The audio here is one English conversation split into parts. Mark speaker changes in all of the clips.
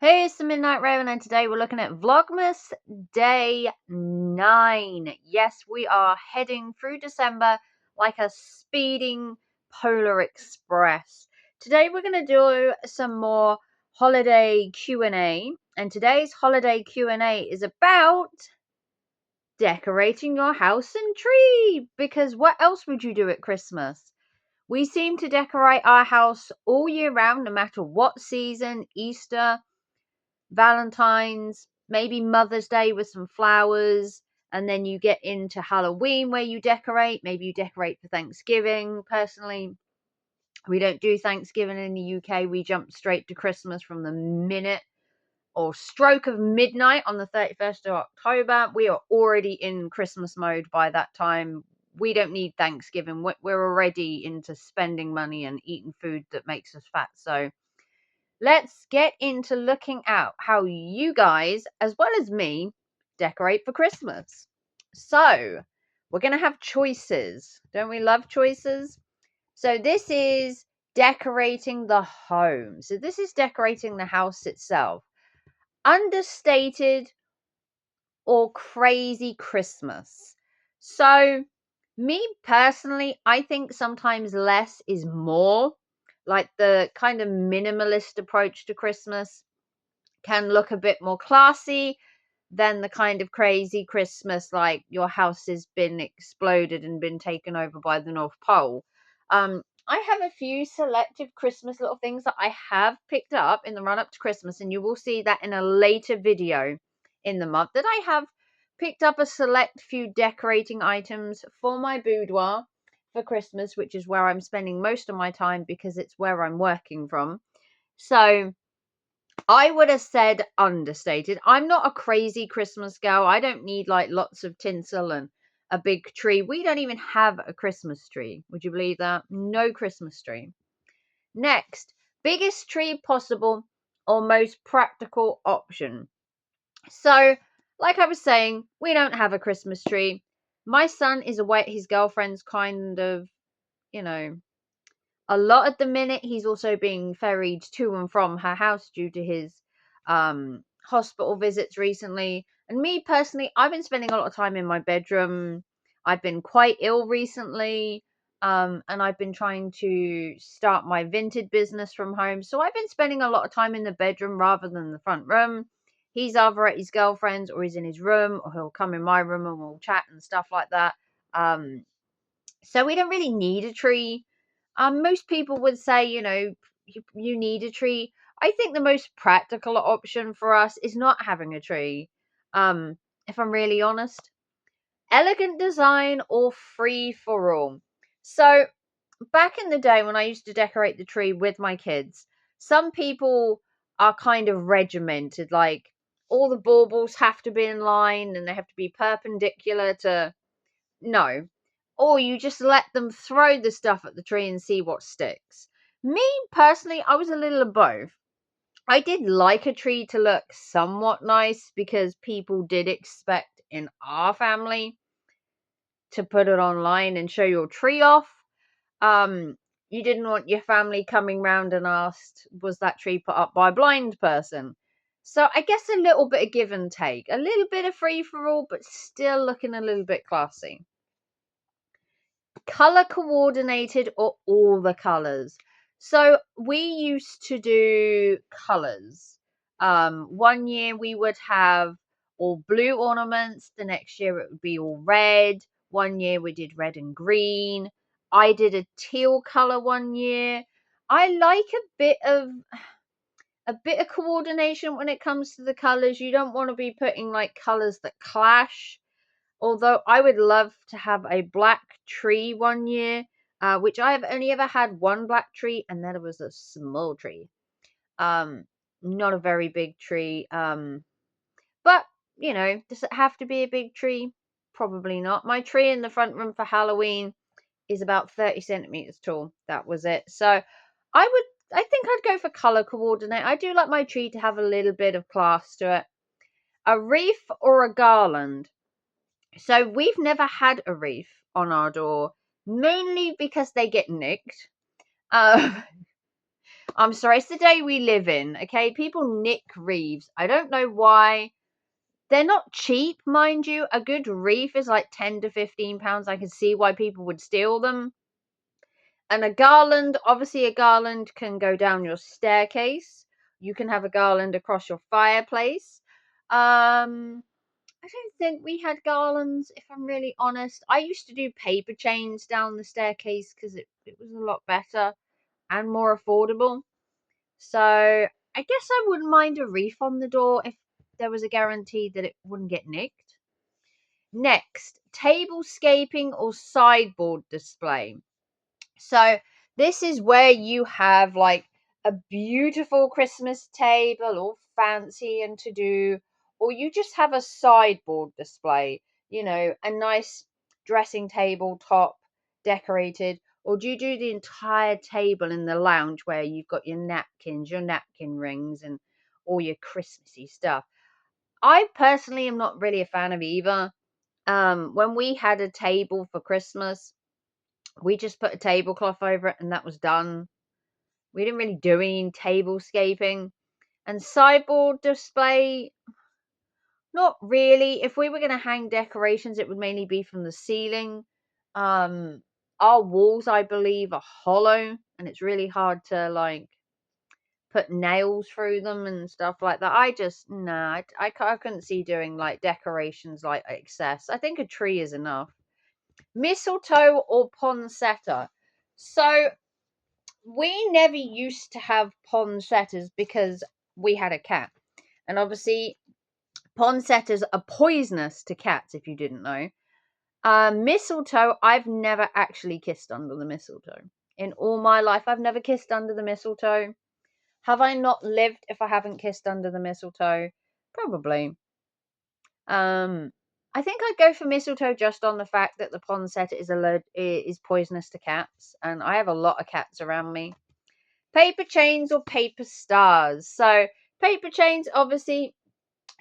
Speaker 1: Hey, it's the Midnight Raven, and today we're looking at Vlogmas Day 9. Yes, we are heading through December like a speeding Polar Express. Today we're going to do some more holiday Q&A, and today's holiday Q&A is about decorating your house and tree, because what else would you do at Christmas? We seem to decorate our house all year round, no matter what season, Easter, Valentine's, maybe Mother's Day with some flowers, and then you get into Halloween where you decorate. Maybe you decorate for Thanksgiving. Personally, we don't do Thanksgiving in the UK. We jump straight to Christmas from the minute or stroke of midnight on the 31st of October. We are already in Christmas mode by that time. We don't need Thanksgiving. We're already into spending money and eating food that makes us fat. So let's get into looking at how you guys, as well as me, decorate for Christmas. So, we're going to have choices. Don't we love choices? So, this is decorating the home. So, this is decorating the house itself. Understated or crazy Christmas. So, me personally, I think sometimes less is more. Like the kind of minimalist approach to Christmas can look a bit more classy than the kind of crazy Christmas, like your house has been exploded and been taken over by the North Pole. I have a few selective Christmas little things that I have picked up in the run up to Christmas, and you will see that in a later video in the month, that I have picked up a select few decorating items for my boudoir for Christmas, which is where I'm spending most of my time because it's where I'm working from. So I would have said understated. I'm not a crazy Christmas girl. I don't need like lots of tinsel and a big tree. We don't even have a Christmas tree. Would you believe that? No Christmas tree. Next, biggest tree possible or most practical option. So, like I was saying, we don't have a Christmas tree. My son is away at his girlfriend's kind of, you know, a lot at the minute. He's also being ferried to and from her house due to his hospital visits recently. And me personally, I've been spending a lot of time in my bedroom. I've been quite ill recently, and I've been trying to start my vintage business from home. So I've been spending a lot of time in the bedroom rather than the front room. He's either at his girlfriend's or he's in his room, or he'll come in my room and we'll chat and stuff like that. So we don't really need a tree. Most people would say, you need a tree. I think the most practical option for us is not having a tree. If I'm really honest, elegant design or free for all. So back in the day when I used to decorate the tree with my kids, some people are kind of regimented, like all the baubles have to be in line and they have to be perpendicular to. No. Or you just let them throw the stuff at the tree and see what sticks. Me, personally, I was a little of both. I did like a tree to look somewhat nice because people did expect in our family to put it online and show your tree off. You didn't want your family coming round and asked, was that tree put up by a blind person? So I guess a little bit of give and take. A little bit of free for all, but still looking a little bit classy. Color coordinated or all the colors. So we used to do colors. One year we would have all blue ornaments. The next year it would be all red. One year we did red and green. I did a teal color one year. I like a bit of coordination when it comes to the colors. You don't want to be putting like colors that clash. Although I would love to have a black tree one year, which I have only ever had one black tree, and then it was a small tree. Not a very big tree. But, does it have to be a big tree? Probably not. My tree in the front room for Halloween is about 30 centimeters tall. That was it. So I think I'd go for color coordinate. I do like my tree to have a little bit of class to it. A wreath or a garland. So we've never had a wreath on our door, mainly because they get nicked. I'm sorry, it's the day we live in, okay? People nick wreaths. I don't know why. They're not cheap, mind you. A good wreath is like £10 to £15. I can see why people would steal them. And a garland, obviously a garland can go down your staircase. You can have a garland across your fireplace. I don't think we had garlands, if I'm really honest. I used to do paper chains down the staircase because it was a lot better and more affordable. So I guess I wouldn't mind a wreath on the door if there was a guarantee that it wouldn't get nicked. Next, tablescaping or sideboard display. So this is where you have like a beautiful Christmas table, all fancy and to do, or you just have a sideboard display, a nice dressing table top decorated, or do you do the entire table in the lounge where you've got your napkins, your napkin rings, and all your Christmassy stuff? I personally am not really a fan of either. When we had a table for Christmas, we just put a tablecloth over it and that was done. We didn't really do any tablescaping. And sideboard display, not really. If we were going to hang decorations, it would mainly be from the ceiling. Our walls, I believe, are hollow and it's really hard to like put nails through them and stuff like that. I couldn't see doing like decorations like excess. I think a tree is enough. Mistletoe or poinsettia. So we never used to have poinsettias because we had a cat. And obviously, poinsettias are poisonous to cats, if you didn't know. Mistletoe, I've never actually kissed under the mistletoe. In all my life, I've never kissed under the mistletoe. Have I not lived if I haven't kissed under the mistletoe? Probably. I think I'd go for mistletoe just on the fact that the poinsettia is poisonous to cats, and I have a lot of cats around me. Paper chains or paper stars. So paper chains, obviously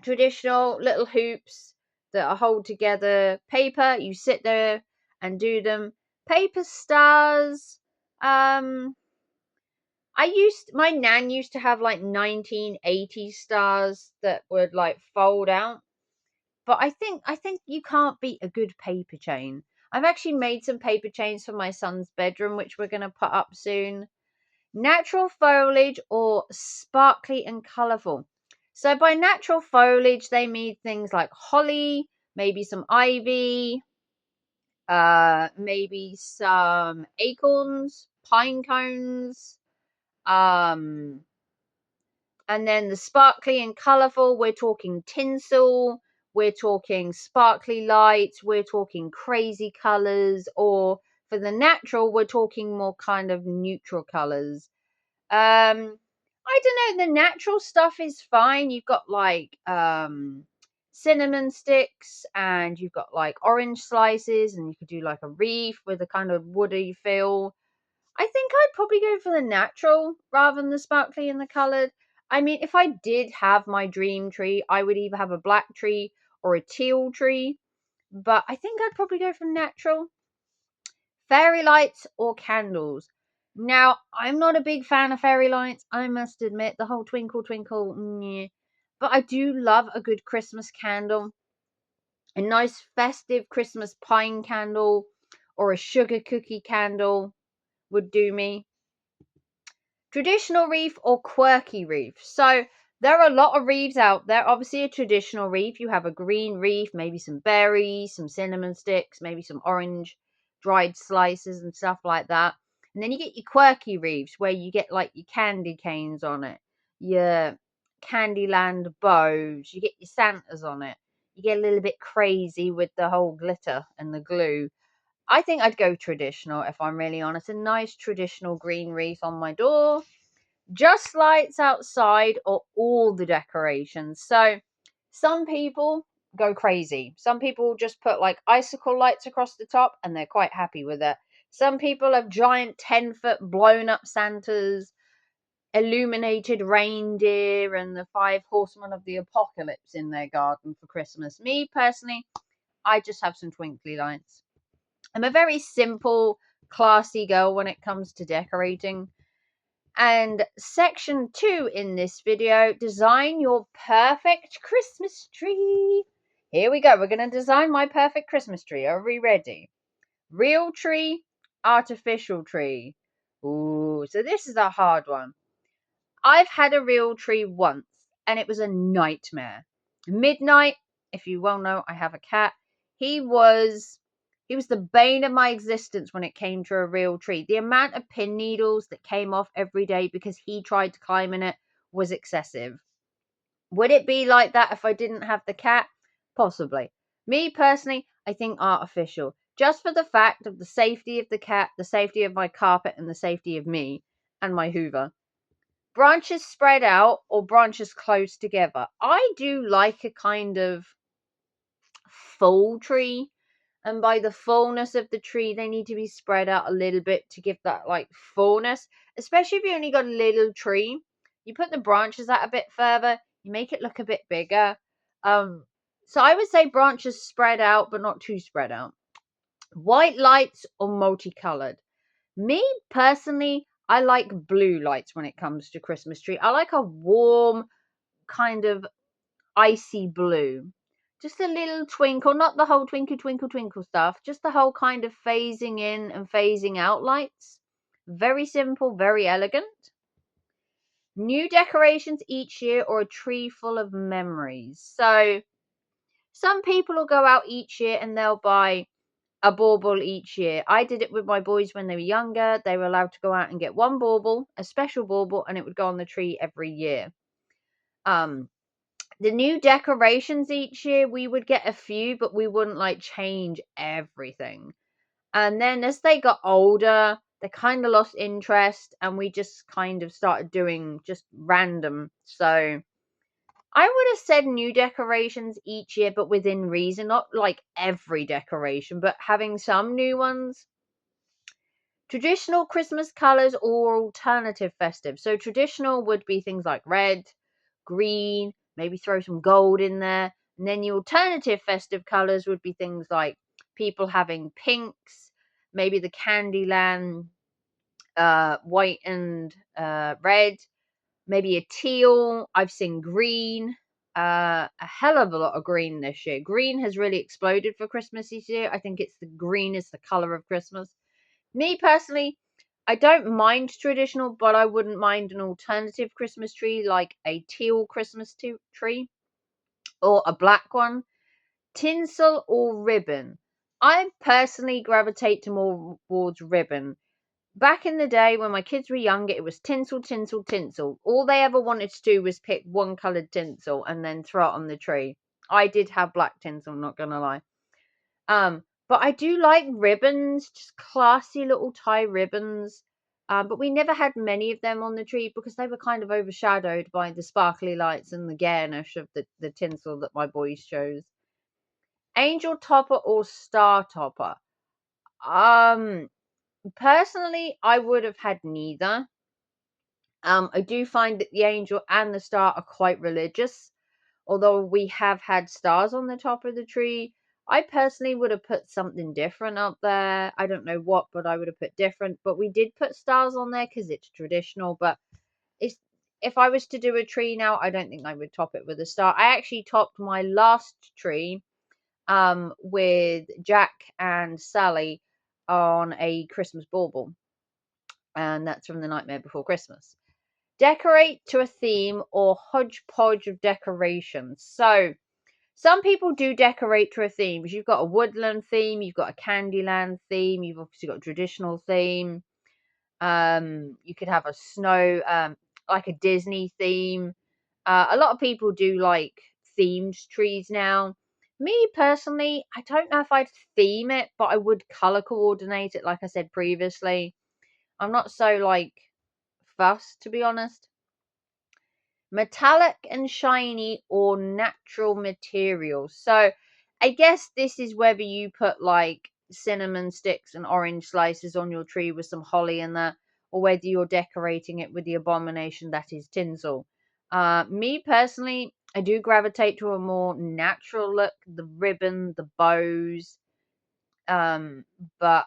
Speaker 1: traditional little hoops that are hold together paper. You sit there and do them. Paper stars. My nan used to have like 1980s stars that would like fold out. But I think you can't beat a good paper chain. I've actually made some paper chains for my son's bedroom, which we're going to put up soon. Natural foliage or sparkly and colourful. So by natural foliage, they mean things like holly, maybe some ivy, maybe some acorns, pine cones, um, and then the sparkly and colourful, we're talking tinsel, we're talking sparkly lights, we're talking crazy colours, or for the natural, we're talking more kind of neutral colours. I don't know, the natural stuff is fine. You've got like cinnamon sticks and you've got like orange slices and you could do like a wreath with a kind of woody feel. I think I'd probably go for the natural rather than the sparkly and the coloured. I mean, if I did have my dream tree, I would either have a black tree or a teal tree. But I think I'd probably go for natural. Fairy lights or candles. Now, I'm not a big fan of fairy lights, I must admit. The whole twinkle, twinkle, but I do love a good Christmas candle. A nice festive Christmas pine candle or a sugar cookie candle would do me. Traditional wreath or quirky wreath. So there are a lot of wreaths out there. Obviously, a traditional wreath, you have a green wreath, maybe some berries, some cinnamon sticks, maybe some orange dried slices and stuff like that. And then you get your quirky wreaths where you get like your candy canes on it, your Candyland bows, you get your Santas on it. You get a little bit crazy with the whole glitter and the glue. I think I'd go traditional if I'm really honest. A nice traditional green wreath on my door. Just lights outside or all the decorations. So some people go crazy. Some people just put like icicle lights across the top and they're quite happy with it. Some people have giant 10-foot blown up Santas, illuminated reindeer, and the 5 horsemen of the apocalypse in their garden for Christmas. Me personally, I just have some twinkly lights. I'm a very simple, classy girl when it comes to decorating. And section 2 in this video, design your perfect Christmas tree. Here we go. We're going to design my perfect Christmas tree. Are we ready? Real tree, artificial tree. Ooh, so this is a hard one. I've had a real tree once and it was a nightmare. Midnight, if you well know, I have a cat. He was the bane of my existence when it came to a real tree. The amount of pin needles that came off every day because he tried to climb in it was excessive. Would it be like that if I didn't have the cat? Possibly. Me personally, I think artificial. Just for the fact of the safety of the cat, the safety of my carpet, and the safety of me and my Hoover. Branches spread out or branches close together. I do like a kind of full tree. And by the fullness of the tree, they need to be spread out a little bit to give that like fullness. Especially if you only got a little tree. You put the branches out a bit further. You make it look a bit bigger. So I would say branches spread out, but not too spread out. White lights or multicolored. Me personally, I like blue lights when it comes to Christmas tree. I like a warm kind of icy blue. Just a little twinkle, not the whole twinkle, twinkle, twinkle stuff. Just the whole kind of phasing in and phasing out lights. Very simple, very elegant. New decorations each year or a tree full of memories. So some people will go out each year and they'll buy a bauble each year. I did it with my boys when they were younger. They were allowed to go out and get one bauble, a special bauble, and it would go on the tree every year. The new decorations each year, we would get a few, but we wouldn't like change everything. And then as they got older, they kind of lost interest and we just kind of started doing just random. So I would have said new decorations each year, but within reason, not like every decoration, but having some new ones. Traditional Christmas colors or alternative festive. So traditional would be things like red, green, maybe throw some gold in there. And then the alternative festive colors would be things like people having pinks, maybe the Candyland white and red, maybe a teal. I've seen green, a hell of a lot of green this year. Green has really exploded for Christmas this year. I think it's the green is the color of Christmas. Me personally, I don't mind traditional, but I wouldn't mind an alternative Christmas tree like a teal Christmas tree or a black one. Tinsel or ribbon. I personally gravitate to more towards ribbon. Back in the day when my kids were younger, it was tinsel, tinsel, tinsel. All they ever wanted to do was pick one coloured tinsel and then throw it on the tree. I did have black tinsel, not gonna lie. But I do like ribbons, just classy little tie ribbons. But we never had many of them on the tree because they were kind of overshadowed by the sparkly lights and the garnish of the tinsel that my boys chose. Angel topper or star topper? Personally, I would have had neither. I do find that the angel and the star are quite religious. Although we have had stars on the top of the tree, I personally would have put something different up there. I don't know what, but I would have put different. But we did put stars on there because it's traditional. But it's, if I was to do a tree now, I don't think I would top it with a star. I actually topped my last tree with Jack and Sally on a Christmas bauble. And that's from The Nightmare Before Christmas. Decorate to a theme or hodgepodge of decorations. So some people do decorate to a theme because you've got a woodland theme, you've got a Candyland theme, you've obviously got a traditional theme. You could have a snow, like a Disney theme. A lot of people do like themed trees now. Me personally, I don't know if I'd theme it, but I would color coordinate it, like I said previously. I'm not so like fussed, to be honest. Metallic and shiny or natural materials. So I guess this is whether you put like cinnamon sticks and orange slices on your tree with some holly in there, or whether you're decorating it with the abomination that is tinsel. Me personally, I do gravitate to a more natural look, the ribbon, the bows. But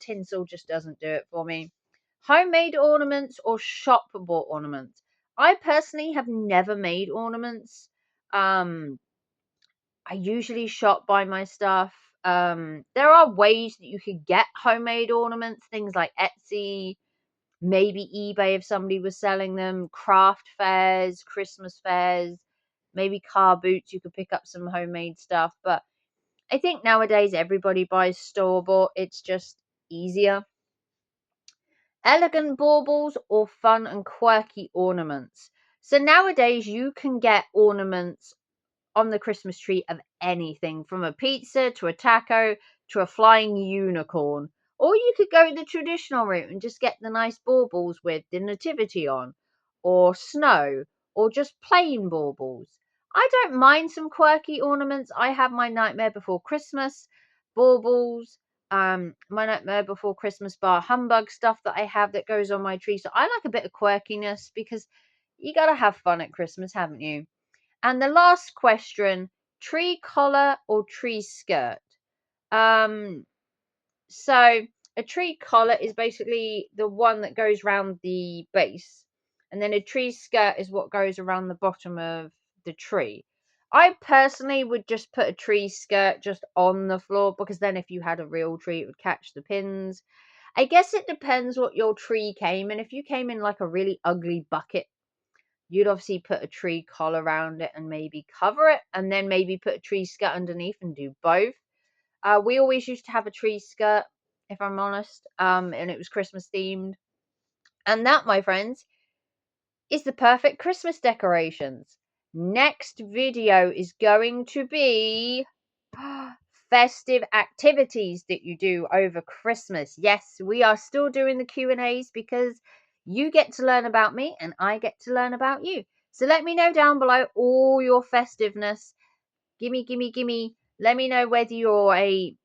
Speaker 1: tinsel just doesn't do it for me. Homemade ornaments or shop bought ornaments? I personally have never made ornaments. I usually shop buy my stuff. There are ways that you could get homemade ornaments, things like Etsy, maybe eBay if somebody was selling them, craft fairs, Christmas fairs, maybe car boots. You could pick up some homemade stuff. But I think nowadays everybody buys store bought. It's just easier. Elegant baubles or fun and quirky ornaments. So nowadays you can get ornaments on the Christmas tree of anything from a pizza to a taco to a flying unicorn. Or you could go the traditional route and just get the nice baubles with the nativity on, or snow, or just plain baubles. I don't mind some quirky ornaments. I have my Nightmare Before Christmas baubles, my Nightmare Before Christmas bar humbug stuff that I have that goes on my tree. So I like a bit of quirkiness because you gotta have fun at Christmas, haven't you? And the last question, tree collar or tree skirt? Um, so a tree collar is basically the one that goes around the base, and then a tree skirt is what goes around the bottom of the tree. I personally would just put a tree skirt just on the floor because then if you had a real tree, it would catch the pins. I guess it depends what your tree came in. If you came in like a really ugly bucket, you'd obviously put a tree collar around it and maybe cover it, and then maybe put a tree skirt underneath and do both. We always used to have a tree skirt, if I'm honest, and it was Christmas themed. And that, my friends, is the perfect Christmas decorations. Next video is going to be festive activities that you do over Christmas. Yes, we are still doing the Q&As because you get to learn about me and I get to learn about you. So let me know down below all your festiveness. Gimme. Let me know whether you're a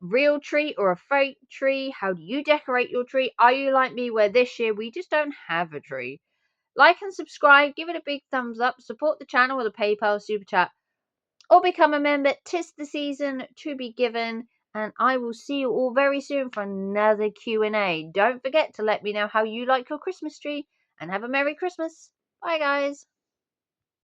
Speaker 1: real tree or a fake tree. How do you decorate your tree? Are you like me where this year we just don't have a tree? Like and subscribe, give it a big thumbs up, support the channel with a PayPal super chat, or become a member. 'Tis the season to be given, and I will see you all very soon for another Q&A. Don't forget to let me know how you like your Christmas tree, and have a Merry Christmas. Bye, guys.